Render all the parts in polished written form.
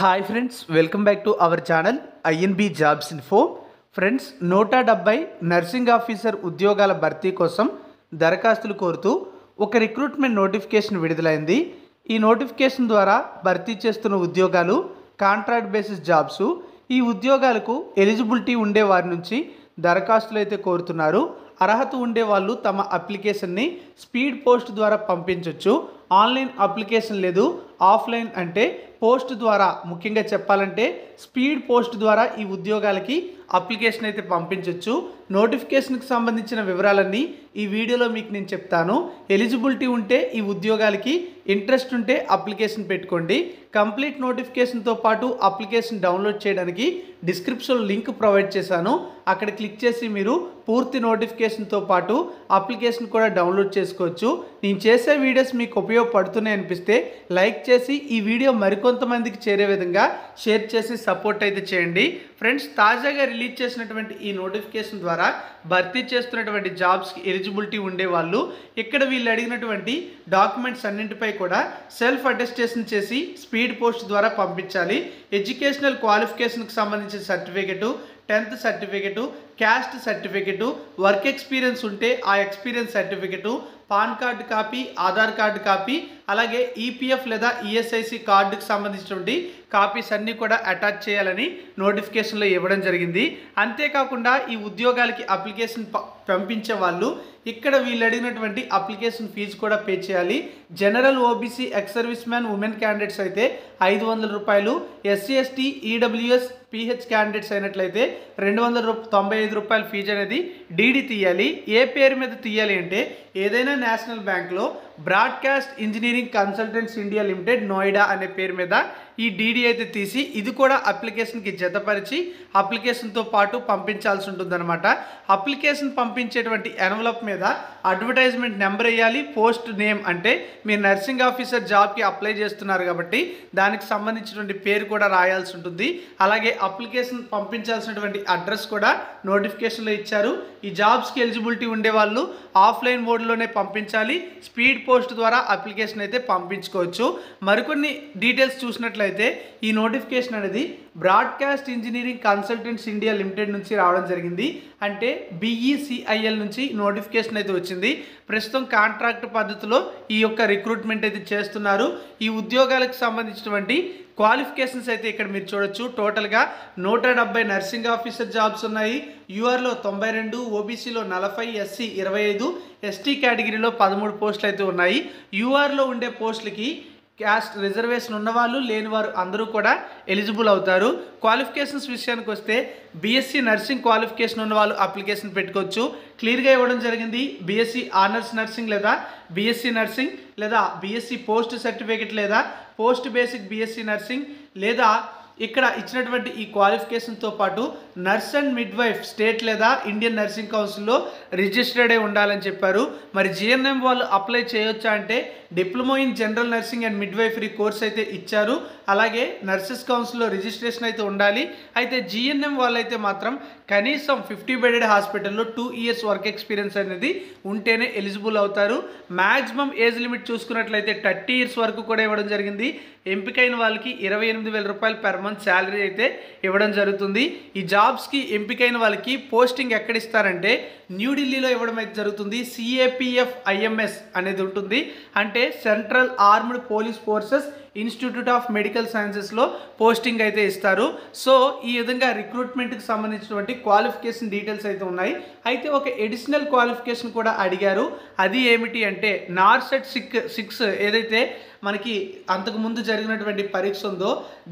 Hi friends, welcome back to our channel INB jobs info. Friends, 170 nursing officer ఉద్యోగాల భర్తీ కోసం దరఖాస్తులు కోరుతూ ఒక రిక్రూట్మెంట్ నోటిఫికేషన్ విడుదలైంది. ఈ నోటిఫికేషన్ ద్వారా భర్తీ చేస్తున్న ఉద్యోగాలు కాంట్రాక్ట్ బేసిస్ జాబ్స్. ఈ ఉద్యోగాలకు ఎలిజిబిలిటీ ఉండే వారి నుంచి దరఖాస్తులు అయితే కోరుతున్నారు. అర్హత ఉండే వాళ్ళు తమ అప్లికేషన్ని స్పీడ్ పోస్ట్ ద్వారా పంపించవచ్చు. ఆన్లైన్ అప్లికేషన్ లేదు, ఆఫ్లైన్ అంటే పోస్ట్ ద్వారా, ముఖ్యంగా చెప్పాలంటే స్పీడ్ పోస్ట్ ద్వారా ఈ ఉద్యోగాలకి అప్లికేషన్ అయితే పంపించవచ్చు. నోటిఫికేషన్కి సంబంధించిన వివరాలన్నీ ఈ వీడియోలో మీకు నేను చెప్తాను. ఎలిజిబిలిటీ ఉంటే ఈ ఉద్యోగాలకి, ఇంట్రెస్ట్ ఉంటే అప్లికేషన్ పెట్టుకోండి. కంప్లీట్ నోటిఫికేషన్తో పాటు అప్లికేషన్ డౌన్లోడ్ చేయడానికి డిస్క్రిప్షన్లో లింక్ ప్రొవైడ్ చేశాను. అక్కడ క్లిక్ చేసి మీరు పూర్తి నోటిఫికేషన్తో పాటు అప్లికేషన్ కూడా డౌన్లోడ్ చేసుకోవచ్చు. నేను చేసే వీడియోస్ మీకు ఉపయోగపడుతున్నాయి అనిపిస్తే లైక్ చేసి ఈ వీడియో మరికొంతమందికి చేరే విధంగా షేర్ చేసి సపోర్ట్ అయితే చేయండి. ఫ్రెండ్స్, తాజాగా రిలీజ్ చేసినటువంటి ఈ నోటిఫికేషన్ ద్వారా భర్తీ చేస్తున్నటువంటి జాబ్స్కి ఎలిజిబిలిటీ ఉండేవాళ్ళు ఇక్కడ వీళ్ళు అడిగినటువంటి డాక్యుమెంట్స్ అన్నింటిపై కూడా సెల్ఫ్ అటెస్టేషన్ చేసి స్పీడ్ పోస్ట్ ద్వారా పంపించాలి. ఎడ్యుకేషనల్ క్వాలిఫికేషన్కి సంబంధించిన certificate, 10th certificate, caste certificate, work experience ఉంటే ఆ experience certificate, pan card copy, Aadhaar card copy, అలాగే ఈపీఎఫ్ లేదా ఈఎస్ఐసి కార్డుకి సంబంధించినటువంటి కాపీస్ అన్నీ కూడా అటాచ్ చేయాలని నోటిఫికేషన్లో ఇవ్వడం జరిగింది. అంతేకాకుండా ఈ ఉద్యోగాలకి అప్లికేషన్ పంపించే వాళ్ళు ఇక్కడ వీళ్ళు అడిగినటువంటి అప్లికేషన్ ఫీజు కూడా పే చేయాలి. General, OBC, ex service man, women candidates అయితే 500 రూపాయలు, SC, ST, EWS, pH candidates అయినట్లయితే 295 రూపాయల ఫీజు అనేది డీడీ తీయాలి. ఏ పేరు మీద తీయాలి అంటే ఏదైనా నేషనల్ బ్యాంక్లో broadcast engineering consultants India limited, Noida అనే పేరు మీద ఈ డీడీ అయితే తీసి ఇది కూడా అప్లికేషన్కి జతపరిచి అప్లికేషన్తో పాటు పంపించాల్సి ఉంటుందన్నమాట. అప్లికేషన్ పంపించేటువంటి ఎన్వలప్ మీద అడ్వర్టైజ్మెంట్ నెంబర్ వేయాలి. పోస్ట్ నేమ్ అంటే మీరు నర్సింగ్ ఆఫీసర్ జాబ్కి అప్లై చేస్తున్నారు కాబట్టి దానికి సంబంధించినటువంటి పేరు కూడా రాయాల్సి ఉంటుంది. అలాగే అప్లికేషన్ పంపించాల్సినటువంటి అడ్రస్ కూడా నోటిఫికేషన్లో ఇచ్చారు. ఈ జాబ్స్కి ఎలిజిబిలిటీ ఉండేవాళ్ళు ఆఫ్లైన్ మోడ్లోనే పంపించాలి. స్పీడ్ పోస్ట్ ద్వారా అప్లికేషన్ అయితే పంపించుకోవచ్చు. మరికొన్ని డీటెయిల్స్ చూసినట్లయితే ఈ నోటిఫికేషన్ అనేది broadcast engineering consultants India limited నుంచి రావడం జరిగింది. అంటే BECIL నుంచి నోటిఫికేషన్ అయితే వచ్చింది. ప్రస్తుతం కాంట్రాక్ట్ పద్ధతిలో ఈ యొక్క రిక్రూట్మెంట్ అయితే చేస్తున్నారు. ఈ ఉద్యోగాలకు సంబంధించినటువంటి క్వాలిఫికేషన్స్ అయితే ఇక్కడ మీరు చూడొచ్చు. టోటల్గా 170 నర్సింగ్ ఆఫీసర్ జాబ్స్ ఉన్నాయి. యూఆర్లో 92, ఓబీసీలో 40, ఎస్సీ 25, ఎస్టీ కేటగిరీలో 13 పోస్టులు అయితే ఉన్నాయి. యూఆర్లో ఉండే పోస్టులకి క్యాస్ట్ రిజర్వేషన్ ఉన్నవాళ్ళు, లేనివారు అందరూ కూడా ఎలిజిబుల్ అవుతారు. క్వాలిఫికేషన్స్ విషయానికి వస్తే బీఎస్సీ నర్సింగ్ క్వాలిఫికేషన్ ఉన్న వాళ్ళు అప్లికేషన్ పెట్టుకోవచ్చు. క్లియర్గా ఇవ్వడం జరిగింది. బీఎస్సీ ఆనర్స్ నర్సింగ్ లేదా బీఎస్సీ నర్సింగ్ లేదా బీఎస్సీ పోస్ట్ సర్టిఫికేట్ లేదా పోస్ట్ బేసిక్ బీఎస్సీ నర్సింగ్ లేదా ఇక్కడ ఇచ్చినటువంటి ఈ క్వాలిఫికేషన్తో పాటు నర్స్ అండ్ మిడ్వైఫ్ స్టేట్ లేదా ఇండియన్ నర్సింగ్ కౌన్సిల్లో రిజిస్టర్డ్ అయి ఉండాలని చెప్పారు. మరి జిఎన్ఎం వాళ్ళు అప్లై చేయొచ్చా అంటే diploma in general nursing and midwifery course అయితే ఇచ్చారు. అలాగే నర్సెస్ కౌన్సిల్లో రిజిస్ట్రేషన్ అయితే ఉండాలి. అయితే జిఎన్ఎం వాళ్ళైతే మాత్రం కనీసం 50 బెడెడ్ హాస్పిటల్లో 2 years వర్క్ ఎక్స్పీరియన్స్ అనేది ఉంటేనే ఎలిజిబుల్ అవుతారు. మ్యాక్సిమం ఏజ్ లిమిట్ చూసుకున్నట్లయితే 30 years వరకు కూడా ఇవ్వడం జరిగింది. ఎంపికైన వాళ్ళకి 28,000 రూపాయలు పెర్ మంత్ శాలరీ అయితే ఇవ్వడం జరుగుతుంది. ఈ జాబ్స్కి ఎంపికైన వాళ్ళకి పోస్టింగ్ ఎక్కడ ఇస్తారంటే న్యూఢిల్లీలో ఇవ్వడం అయితే జరుగుతుంది. CAPF IMS అనేది ఉంటుంది. అంటే central armed police forces institute of medical సైన్సెస్లో పోస్టింగ్ అయితే ఇస్తారు. సో ఈ విధంగా రిక్రూట్మెంట్కి సంబంధించినటువంటి క్వాలిఫికేషన్ డీటెయిల్స్ అయితే ఉన్నాయి. అయితే ఒక ఎడిషనల్ క్వాలిఫికేషన్ కూడా అడిగారు. అది ఏమిటి అంటే నార్సెట్ 6 ఏదైతే మనకి అంతకుముందు జరిగినటువంటి పరీక్ష ఉందో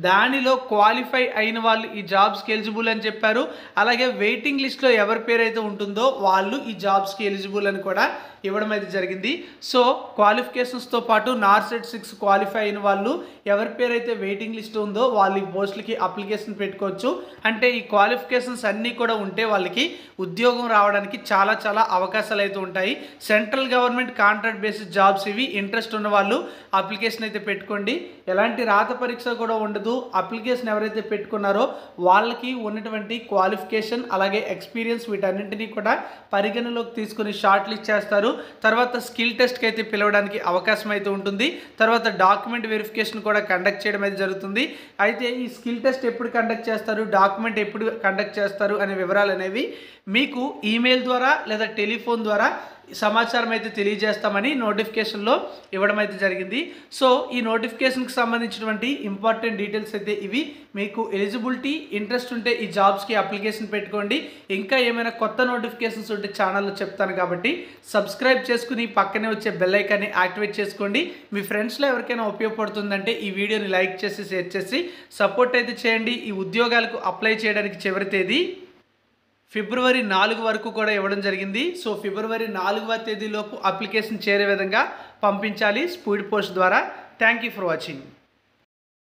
దానిలో క్వాలిఫై అయిన వాళ్ళు ఈ జాబ్స్కి ఎలిజిబుల్ అని చెప్పారు. అలాగే వెయిటింగ్ లిస్ట్లో ఎవరి పేరు అయితే ఉంటుందో వాళ్ళు ఈ జాబ్స్కి ఎలిజిబుల్ అని కూడా ఇవ్వడం అయితే జరిగింది. సో క్వాలిఫికేషన్స్తో పాటు నార్సెట్ 6 క్వాలిఫై అయిన వాళ్ళు ఎవరి పేరు అయితే వెయిటింగ్ లిస్ట్ ఉందో వాళ్ళు ఈ పోస్టులకి అప్లికేషన్ పెట్టుకోవచ్చు. అంటే ఈ క్వాలిఫికేషన్స్ అన్నీ కూడా ఉంటే వాళ్ళకి ఉద్యోగం రావడానికి చాలా అవకాశాలు అయితే ఉంటాయి. Central government contract basis jobs ఇవి. ఇంట్రెస్ట్ ఉన్న వాళ్ళు అప్లికేషన్ అప్లికేషన్ అయితే పెట్టుకోండి. ఎలాంటి రాత పరీక్ష కూడా ఉండదు. అప్లికేషన్ ఎవరైతే పెట్టుకున్నారో వాళ్ళకి ఉన్నటువంటి క్వాలిఫికేషన్ అలాగే ఎక్స్పీరియన్స్ వీటన్నింటినీ కూడా పరిగణలోకి తీసుకుని షార్ట్ లిస్ట్ చేస్తారు. తర్వాత స్కిల్ టెస్ట్కి అయితే పిలవడానికి అవకాశం అయితే ఉంటుంది. తర్వాత డాక్యుమెంట్ వెరిఫికేషన్ కూడా కండక్ట్ చేయడం అయితే జరుగుతుంది. అయితే ఈ స్కిల్ టెస్ట్ ఎప్పుడు కండక్ట్ చేస్తారు, డాక్యుమెంట్ ఎప్పుడు కండక్ట్ చేస్తారు అనే వివరాలు అనేవి మీకు ఈమెయిల్ ద్వారా లేదా టెలిఫోన్ ద్వారా సమాచారం అయితే తెలియజేస్తామని నోటిఫికేషన్లో ఇవ్వడం అయితే జరిగింది. సో ఈ నోటిఫికేషన్కి సంబంధించినటువంటి ఇంపార్టెంట్ డీటెయిల్స్ అయితే ఇవి. మీకు ఎలిజిబిలిటీ ఇంట్రెస్ట్ ఉంటే ఈ జాబ్స్కి అప్లికేషన్ పెట్టుకోండి. ఇంకా ఏమైనా కొత్త నోటిఫికేషన్స్ ఉంటే ఛానల్లో చెప్తాను కాబట్టి సబ్స్క్రైబ్ చేసుకుని పక్కనే వచ్చే బెల్ ఐకాన్ని యాక్టివేట్ చేసుకోండి. మీ ఫ్రెండ్స్లో ఎవరికైనా ఉపయోగపడుతుందంటే ఈ వీడియోని లైక్ చేసి షేర్ చేసి సపోర్ట్ అయితే చేయండి. ఈ ఉద్యోగాలకు అప్లై చేయడానికి చివరి తేదీ ఫిబ్రవరి 4 వరకు కూడా ఇవ్వడం జరిగింది. సో ఫిబ్రవరి 4వ తేదీలోపు అప్లికేషన్ చేరే విధంగా పంపించాలి స్పీడ్ పోస్ట్ ద్వారా. Thank you for watching.